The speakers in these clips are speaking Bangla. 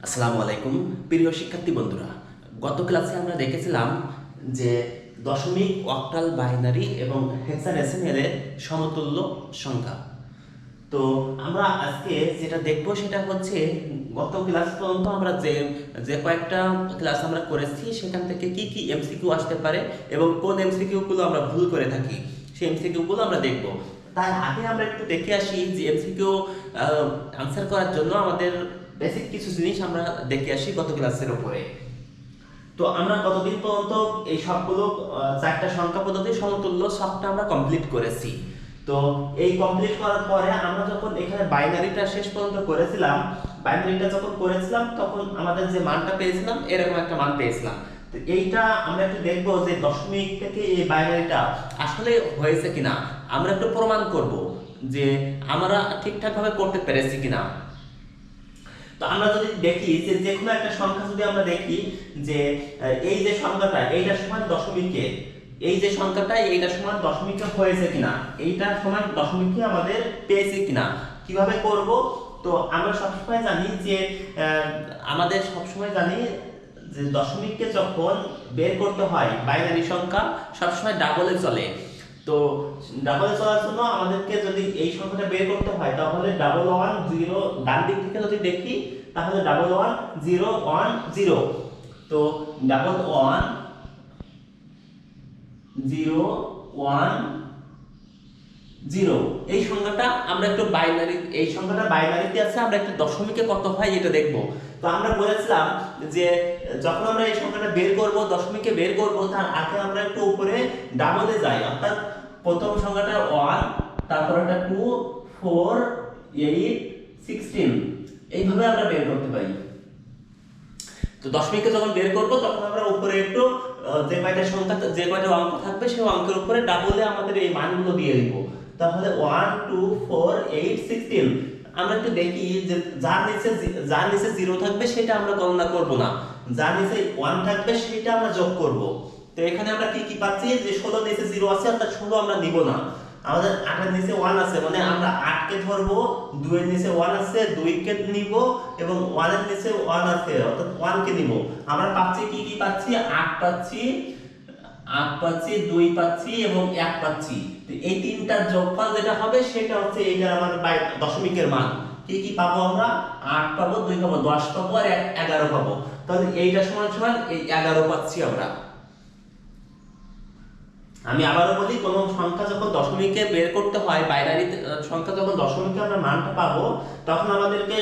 আসসালামু আলাইকুম প্রিয় শিক্ষার্থী বন্ধুরা। গত ক্লাসে আমরা দেখেছিলাম যে দশমিক, অক্টাল, বাইনারি এবং হেক্সাডেসিমেলের সমতুল্য সংখ্যা। তো আমরা আজকে যেটা দেখব সেটা হচ্ছে গত ক্লাস পর্যন্ত আমরা যে যে কয়েকটা ক্লাস আমরা করেছি সেখান থেকে কি কি এমসিকিউ আসতে পারে এবং কোন এমসিকিউ গুলো আমরা ভুল করে থাকি সেই এমসিকিউ গুলো আমরা দেখব। তার আগে আমরা একটু দেখে আসি যে এমসিকিউ আনসার করার জন্য আমাদের বেসিক কিছু জিনিস আমরা দেখে আসি গত ক্লাসের উপরে। তো আমরা কতদিন পর্যন্ত এই সবগুলো চারটা সংখ্যা পদ্ধতি সমতুল্য সবটা আমরা কমপ্লিট করেছি। তো এই কমপ্লিট করার পরে আমরা যখন এখানে বাইনারিটা শেষ পর্যন্ত করেছিলাম, বাইনারিটা যখন করেছিলাম তখন আমাদের যে মানটা পেয়েছিলাম এরকম একটা মান পেয়েছিলাম। তো এইটা আমরা একটু দেখবো যে দশমিক থেকে এই বাইনারিটা আসলে হয়েছে কিনা, আমরা একটু প্রমাণ করব যে আমরা ঠিকঠাক ভাবে করতে পেরেছি কিনা। তো আমরা যদি দেখি যে যে কোনো একটা সংখ্যা যদি আমরা দেখি যে এই যে সংখ্যাটা এইটা সমান দশমিকে, এই যে সংখ্যাটা এইটা সমান দশমিকে হয়েছে কিনা, এইটা সমান দশমিকে আমাদের পেয়েছি কিনা, কিভাবে করব। তো আমরা সবসময় জানি যে আমাদের সবসময় জানি যে দশমিককে যখন বের করতে হয় বাইনারি সংখ্যা সবসময় ডাবলে চলে। তো ডাবলে চলার জন্য আমাদেরকে যদি এই সংখ্যাটা বের করতে হয় তাহলে ডাবল ওয়ান জিরো, ডান দিক থেকে যদি দেখি তাহলে double one zero one zero. তো double one zero one zero এই সংখ্যাটা আমরা একটু বাইনারি, এই সংখ্যাটা বাইনারিতে আছে, আমরা একটু দশমিকে কত হয় এটা দেখব। তো আমরা বলেছিলাম যে যখন আমরা এই সংখ্যাটা বের করব, দশমিকে বের করব, তার আগে আমরা একটু উপরে ডাবলে যাই, অর্থাৎ প্রথম সংখ্যাটা 1, তারপর একটা 2, 4, 8, 16 এইভাবে আমরা বের করতে পারি। তো দশমিকে যখন বের করব তখন আমরা উপরে একটু যে কয়টা সংখ্যা, যে কয়টা অঙ্ক থাকবে সেই অঙ্কের উপরে ডাবলে আমাদের এই মানগুলো দিয়ে দিব। তাহলে 1 2 4 8 16 আমরা একটু দেখি যে যার নিচে 0 থাকবে সেটা আমরা গণনা করব না, যার নিচে 1 থাকবে সেটা আমরা যোগ করব। তো এখানে আমরা কি কি পাচ্ছি যে 16 নিচে 0 আছে অর্থাৎ 16 আমরা নিব না। আমাদের 8 এর নিচে 1 আছে মানে আমরা 8 কে ধরবো, 2 এর নিচে 1 আছে 2 কে নিব এবং 1 এর নিচে 1 আছে অর্থাৎ 1 কে নিব। আমরা পাচ্ছি কি কি পাচ্ছি, 8 পাচ্ছি, 8 পাচ্ছি, 2 পাচ্ছি এবং 1 পাচ্ছি। তো এই তিনটার যোগফল যেটা হবে সেটা হচ্ছে এইটা আমার দশমিকের মান। কি কি পাবো আমরা, 8 পাবো, 2 পাবো, 10 পাবো আর 11 পাবো। তাহলে এইটা সমান সমান এই 11 পাচ্ছি আমরা। আমি আবারও বলি, কোন সংখ্যা যখন দশমিকে বের করতে হয়, বাইনারি সংখ্যা যখন দশমিকে আমরা মানটা পাবো তখন আমাদেরকে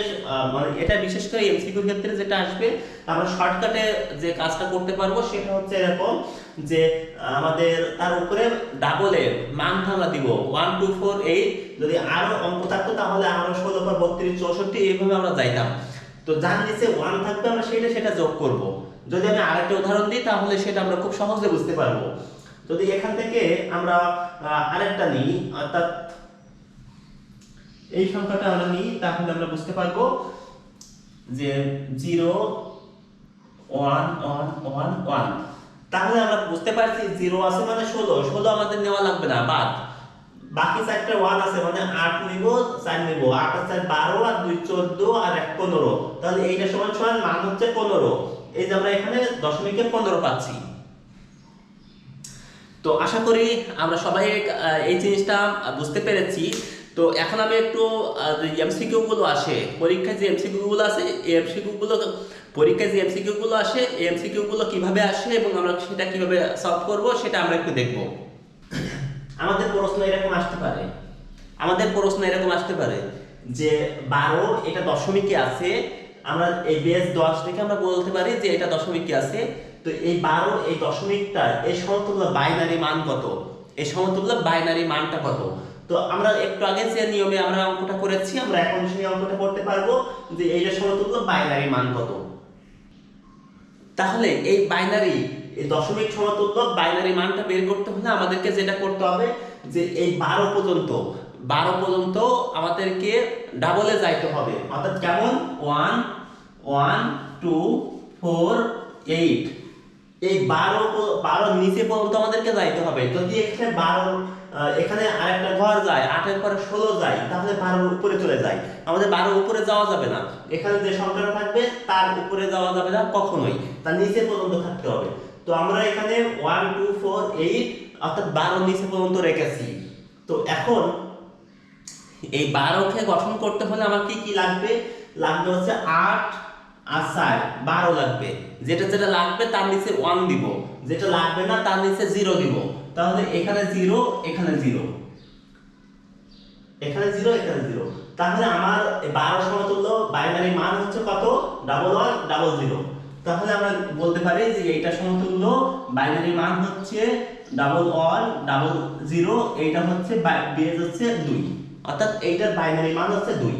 মানে এটা বিশেষ করে এমসিকিউর ক্ষেত্রে যেটা আসবে, আমরা শর্টকাটে যে কাজটা করতে পারবো সেটা হচ্ছে এরকম যে আমাদের তার উপরে ডাবলের মানটা আমরা দিব 1 2 4 8, যদি আরো অঙ্ক থাকতো তাহলে আমরা 16 পর 32 64 এইভাবে আমরা যাইতাম। তো যার নিচে 1 থাকবে আমরা সেটা যোগ করব। যদি আমি আরেকটা উদাহরণ দিই তাহলে সেটা আমরা খুব সহজে বুঝতে পারবো। যদি এখান থেকে আমরা আরেকটা নিই, অর্থাৎ এই সংখ্যাটা আমরা নিই তাহলে আমরা বুঝতে পারবো যে 0 1 1 1 1। তাহলে আমরা বুঝতে পারছি 0 আছে মানে 16, 16 আমাদের নেওয়া লাগবে না, বাদ। বাকি চারটা 1 আছে মানে 8 নিব, 4 নিব, 8 আর 4 12 আর 2 14 আর 1 15। তাহলে এইটা সমান সমান মান হচ্ছে 15। এই যে আমরা এখানে দশমিকে 15 পাচ্ছি। তো আশা করি আমরা সবাই এই জিনিসটা বুঝতে পেরেছি। তো এখন আমি একটু এমসিকিউ গুলো আসে পরীক্ষায়, যে এমসিকিউ গুলো আছে এই এমসিকিউ গুলো পরীক্ষায় যে এমসিকিউ গুলো আসে এই এমসিকিউ গুলো কিভাবে আসে এবং আমরা সেটা কিভাবে সলভ করব সেটা আমরা একটু দেখব। আমাদের প্রশ্ন এরকম আসতে পারে, যে 12 এটা দশমিকে আছে, আমরা এই বেস 10 থেকে আমরা বলতে পারি যে এটা দশমিকে আছে। তো এই 12 এই দশমিকটা এই সমতুল্য বাইনারি মান কত, এই সমতুল্য বাইনারি মানটা কত। তো আমরা একটু আগে যে নিয়মে আমরা অঙ্কটা করেছি আমরা এখন সেই অঙ্কটা করতে পারবো যে এইটা সমতুল্য বাইনারি মান কত। তাহলে এই বাইনারি, এই দশমিক সমতুল্য বাইনারি মানটা বের করতে হলে আমাদেরকে যেটা করতে হবে যে এই 12 পর্যন্ত আমাদেরকে ডাবলে যাইতে হবে, অর্থাৎ কেমন 1 1 2 4 8 এই 12 নিচে পর্যন্ত আমাদেরকে যাইতে হবে। যদি এখানে 12 এখানে আরেকটা ঘর যায়, 8 এর পরে 16 যায়, তাহলে 12 উপরে চলে যায়। আমাদের 12 উপরে যাওয়া যাবে না। এখানে যে সংখ্যাটা থাকবে তার উপরে যাওয়া যাবে না কখনোই, তার নিচে পর্যন্ত থাকতে হবে। তো আমরা এখানে 1 2 4 8 অর্থাৎ 12 নিচে পর্যন্ত রেখেছি। তো এখন এই 12 কে গঠন করতে হলে আমার কি কি লাগবে? লাগবে হচ্ছে 8 আর 4 12 লাগবে। যেটা যেটা লাগবে তার নিচে 1 দিব, যেটা লাগবে না তার নিচে 0 দিব। তাহলে এখানে 0, এখানে 0, এখানে 0, এখানে 0। তাহলে আমার 12 সমতুল্য বাইনারি মান হচ্ছে কত? 1100। তাহলে আমরা বলতে পারি যে এইটা সমতুল্য বাইনারি মান হচ্ছে 1100, এইটা হচ্ছে বেজ হচ্ছে 2, অর্থাৎ এইটার বাইনারি মান হচ্ছে 2।